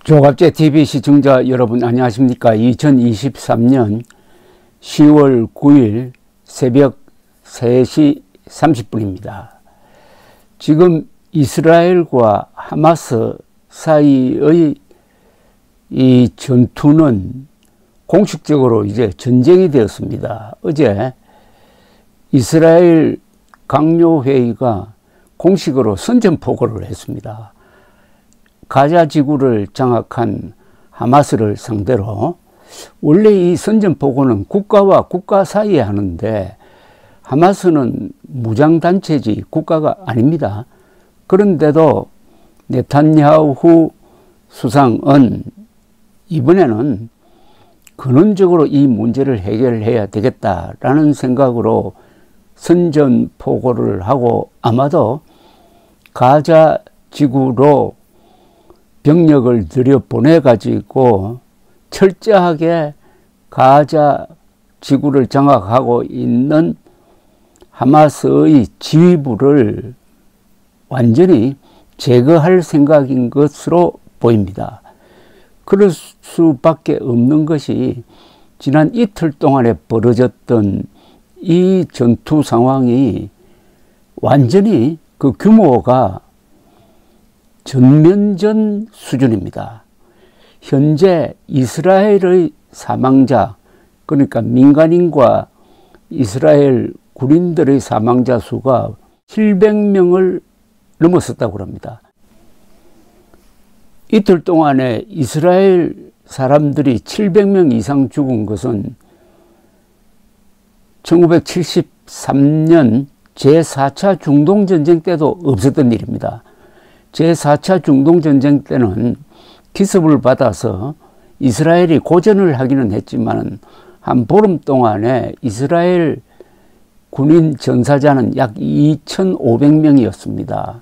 조갑제 TV 시청자 여러분 안녕하십니까. 2023년 10월 9일 새벽 3시 30분입니다. 지금 이스라엘과 하마스 사이의 이 전투는 공식적으로 이제 전쟁이 되었습니다. 어제 이스라엘 강요회의가 공식으로 선전포고를 했습니다. 가자 지구를 장악한 하마스를 상대로, 원래 이 선전포고는 국가와 국가 사이에 하는데 하마스는 무장단체지 국가가 아닙니다. 그런데도 네탄야후 수상은 이번에는 근원적으로 이 문제를 해결해야 되겠다라는 생각으로 선전포고를 하고, 아마도 가자 지구로 병력을 들여보내 가지고 철저하게 가자 지구를 장악하고 있는 하마스의 지휘부를 완전히 제거할 생각인 것으로 보입니다. 그럴 수밖에 없는 것이 지난 이틀 동안에 벌어졌던 이 전투 상황이 완전히 그 규모가 전면전 수준입니다. 현재 이스라엘의 사망자, 그러니까 민간인과 이스라엘 군인들의 사망자 수가 700명을 넘었었다고 합니다. 이틀 동안에 이스라엘 사람들이 700명 이상 죽은 것은 1973년 제4차 중동전쟁 때도 없었던 일입니다. 제4차 중동전쟁 때는 기습을 받아서 이스라엘이 고전을 하기는 했지만 한 보름 동안에 이스라엘 군인 전사자는 약 2,500명이었습니다.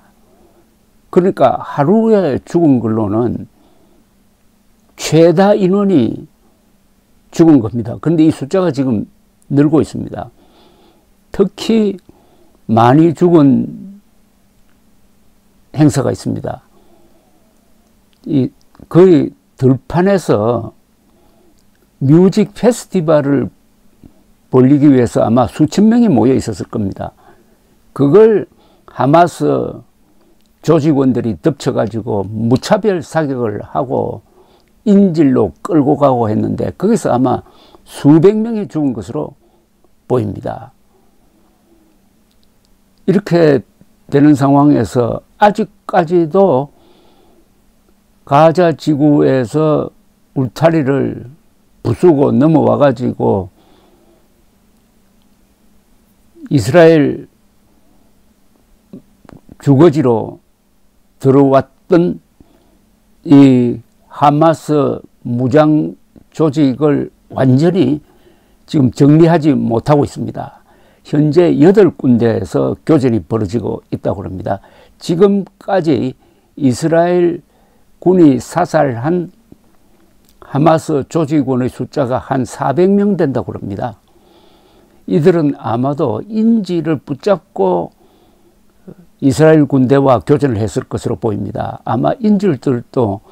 그러니까 하루에 죽은 걸로는 최다 인원이 죽은 겁니다. 그런데 이 숫자가 지금 늘고 있습니다. 특히 많이 죽은 행사가 있습니다. 거의 들판에서 뮤직 페스티벌을 벌이기 위해서 아마 수천 명이 모여 있었을 겁니다. 그걸 하마스 조직원들이 덮쳐가지고 무차별 사격을 하고 인질로 끌고 가고 했는데 거기서 아마 수백 명이 죽은 것으로 보입니다. 이렇게 되는 상황에서 아직까지도 가자 지구에서 울타리를 부수고 넘어와 가지고 이스라엘 주거지로 들어왔던 이 하마스 무장 조직을 완전히 지금 정리하지 못하고 있습니다. 현재 8군데에서 교전이 벌어지고 있다고 합니다. 지금까지 이스라엘 군이 사살한 하마스 조직원의 숫자가 한 400명 된다고 합니다. 이들은 아마도 인질을 붙잡고 이스라엘 군대와 교전을 했을 것으로 보입니다. 아마 인질들도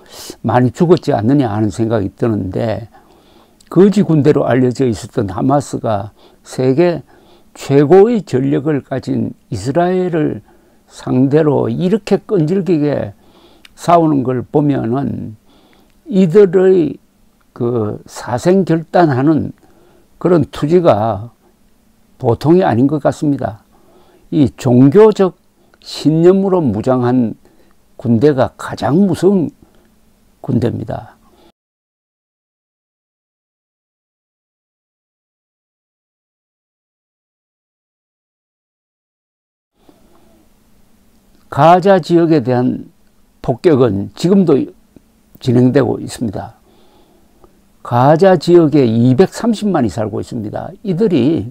많이 죽었지 않느냐 하는 생각이 드는데, 거지 군대로 알려져 있었던 하마스가 세계 최고의 전력을 가진 이스라엘을 상대로 이렇게 끈질기게 싸우는 걸 보면은 이들의 그 사생결단하는 그런 투지가 보통이 아닌 것 같습니다. 이 종교적 신념으로 무장한 군대가 가장 무서운 군대입니다. 가자 지역에 대한 폭격은 지금도 진행되고 있습니다. 가자 지역에 230만이 살고 있습니다. 이들이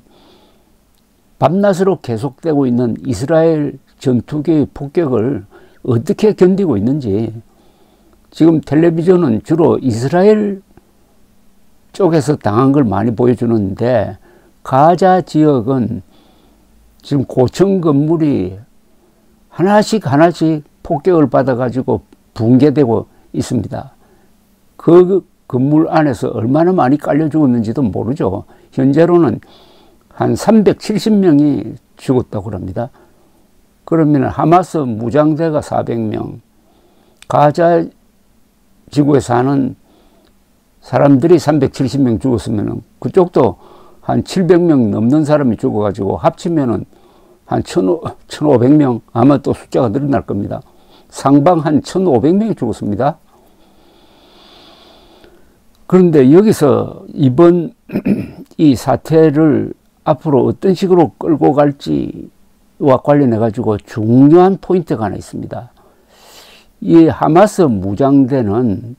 밤낮으로 계속되고 있는 이스라엘 전투기의 폭격을 어떻게 견디고 있는지, 지금 텔레비전은 주로 이스라엘 쪽에서 당한 걸 많이 보여주는데, 가자 지역은 지금 고층 건물이 하나씩 폭격을 받아가지고 붕괴되고 있습니다. 그 건물 안에서 얼마나 많이 깔려 죽었는지도 모르죠. 현재로는 한 370명이 죽었다고 합니다. 그러면 하마스 무장대가 400명, 가자 지구에 사는 사람들이 370명 죽었으면 그쪽도 한 700명 넘는 사람이 죽어가지고 합치면은 한 1,500명, 아마 또 숫자가 늘어날 겁니다. 상방 한 1,500명이 죽었습니다. 그런데 여기서 이번 이 사태를 앞으로 어떤 식으로 끌고 갈지와 관련해가지고 중요한 포인트가 하나 있습니다. 이 하마스 무장대는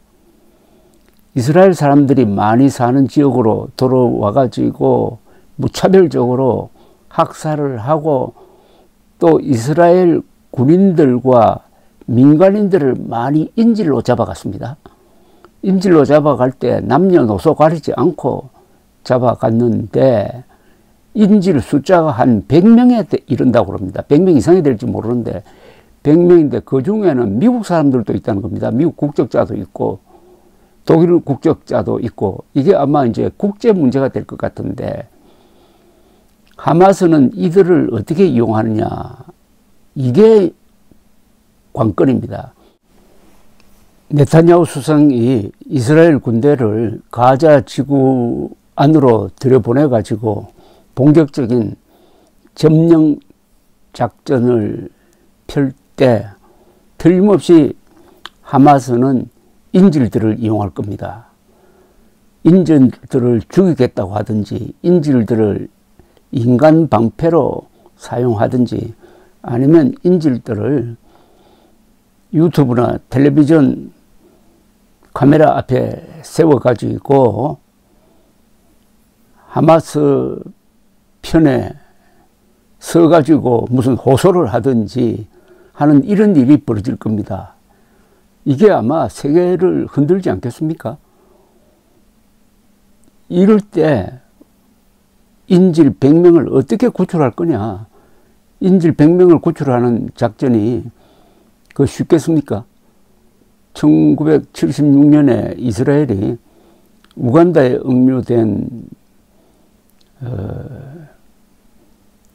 이스라엘 사람들이 많이 사는 지역으로 들어와가지고 무차별적으로 학살을 하고 또 이스라엘 군인들과 민간인들을 많이 인질로 잡아갔습니다. 인질로 잡아갈 때 남녀노소 가리지 않고 잡아갔는데 인질 숫자가 한 100명에 이른다고 합니다. 100명 이상이 될지 모르는데 100명인데 그 중에는 미국 사람들도 있다는 겁니다. 미국 국적자도 있고 독일 국적자도 있고 이게 아마 이제 국제 문제가 될 것 같은데 하마스는 이들을 어떻게 이용하느냐 이게 관건입니다. 네타냐후 수상이 이스라엘 군대를 가자 지구 안으로 들여보내가지고 본격적인 점령 작전을 펼 때 틀림없이 하마스는 인질들을 이용할 겁니다. 인질들을 죽이겠다고 하든지 인질들을 인간 방패로 사용하든지 아니면 인질들을 유튜브나 텔레비전 카메라 앞에 세워가지고 하마스 편에 서가지고 무슨 호소를 하든지 하는 이런 일이 벌어질 겁니다. 이게 아마 세계를 흔들지 않겠습니까? 이럴 때 인질 100명을 어떻게 구출할 거냐. 인질 100명을 구출하는 작전이 그거 쉽겠습니까? 1976년에 이스라엘이 우간다에 억류된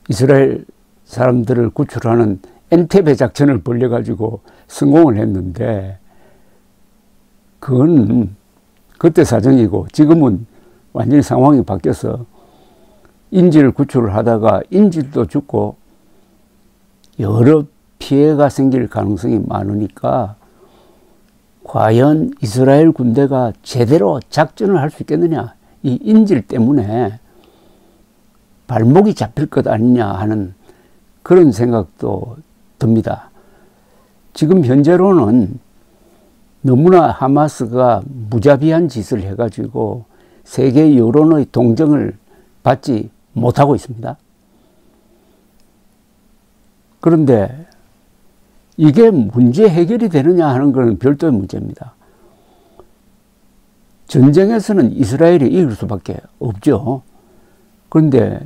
이스라엘 사람들을 구출하는 엔테베 작전을 벌려가지고 성공을 했는데 그건 그때 사정이고 지금은 완전히 상황이 바뀌어서 인질 구출을 하다가 인질도 죽고 여러 피해가 생길 가능성이 많으니까 과연 이스라엘 군대가 제대로 작전을 할 수 있겠느냐. 이 인질 때문에 발목이 잡힐 것 아니냐 하는 그런 생각도 듭니다. 지금 현재로는 너무나 하마스가 무자비한 짓을 해가지고 세계 여론의 동정을 받지 못하고 있습니다. 그런데 이게 문제 해결이 되느냐 하는 것은 별도의 문제입니다. 전쟁에서는 이스라엘이 이길 수밖에 없죠. 그런데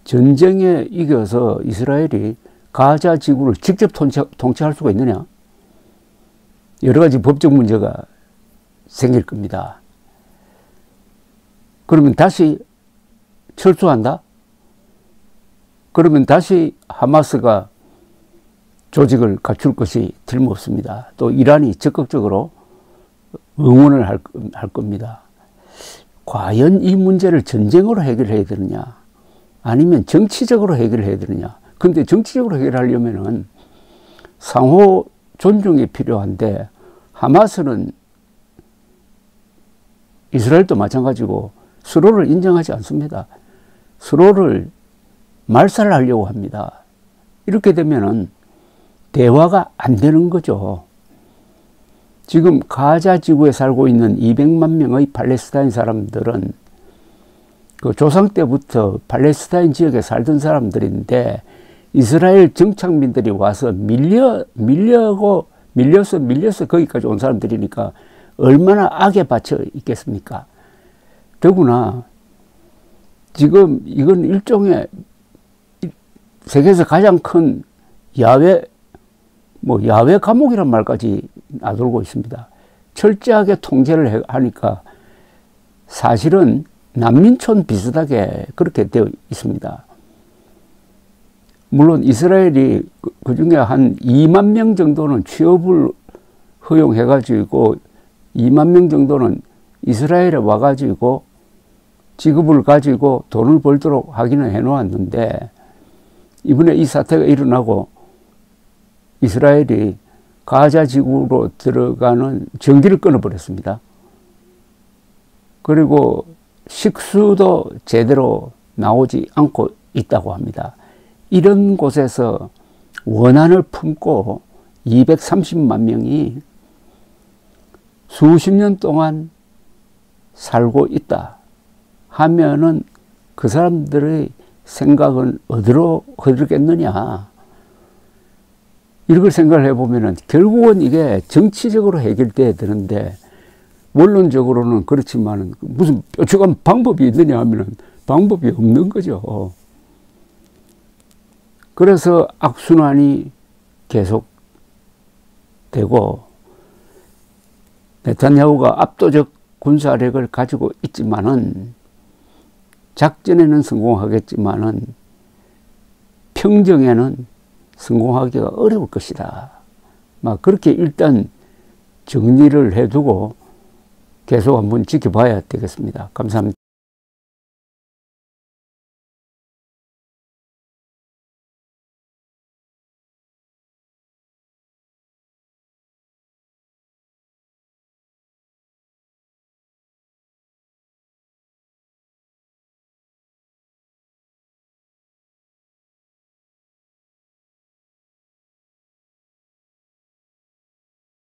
전쟁에 이겨서 이스라엘이 가자 지구를 직접 통치할 수가 있느냐? 여러 가지 법적 문제가 생길 겁니다. 그러면 다시 철수한다? 그러면 다시 하마스가 조직을 갖출 것이 틀림없습니다. 또 이란이 적극적으로 응원을 할 겁니다. 과연 이 문제를 전쟁으로 해결해야 되느냐? 아니면 정치적으로 해결해야 되느냐? 근데 정치적으로 해결하려면은 상호 존중이 필요한데 하마스는 이스라엘도 마찬가지고 서로를 인정하지 않습니다. 서로를 말살하려고 합니다. 이렇게 되면은 대화가 안 되는 거죠. 지금 가자 지구에 살고 있는 200만 명의 팔레스타인 사람들은 그 조상 때부터 팔레스타인 지역에 살던 사람들인데 이스라엘 정착민들이 와서 밀려서 거기까지 온 사람들이니까 얼마나 악에 받쳐 있겠습니까? 더구나 지금 이건 일종의 세계에서 가장 큰 야외 감옥이란 말까지 나돌고 있습니다. 철저하게 통제를 하니까 사실은 난민촌 비슷하게 그렇게 되어 있습니다. 물론 이스라엘이 그 중에 한 2만 명 정도는 취업을 허용해가지고 2만 명 정도는 이스라엘에 와가지고 직업을 가지고 돈을 벌도록 하기는 해놓았는데 이번에 이 사태가 일어나고 이스라엘이 가자 지구로 들어가는 전기를 끊어버렸습니다. 그리고 식수도 제대로 나오지 않고 있다고 합니다. 이런 곳에서 원한을 품고 230만 명이 수십 년 동안 살고 있다 하면은 그 사람들의 생각은 어디로 흐르겠느냐. 이걸 생각을 해보면은 결국은 이게 정치적으로 해결돼야 되는데 원론적으로는 그렇지만 무슨 뾰족한 방법이 있느냐 하면은 방법이 없는 거죠. 그래서 악순환이 계속되고 네타냐후가 압도적 군사력을 가지고 있지만은 작전에는 성공하겠지만은 평정에는 성공하기가 어려울 것이다. 막 그렇게 일단 정리를 해두고 계속 한번 지켜봐야 되겠습니다. 감사합니다.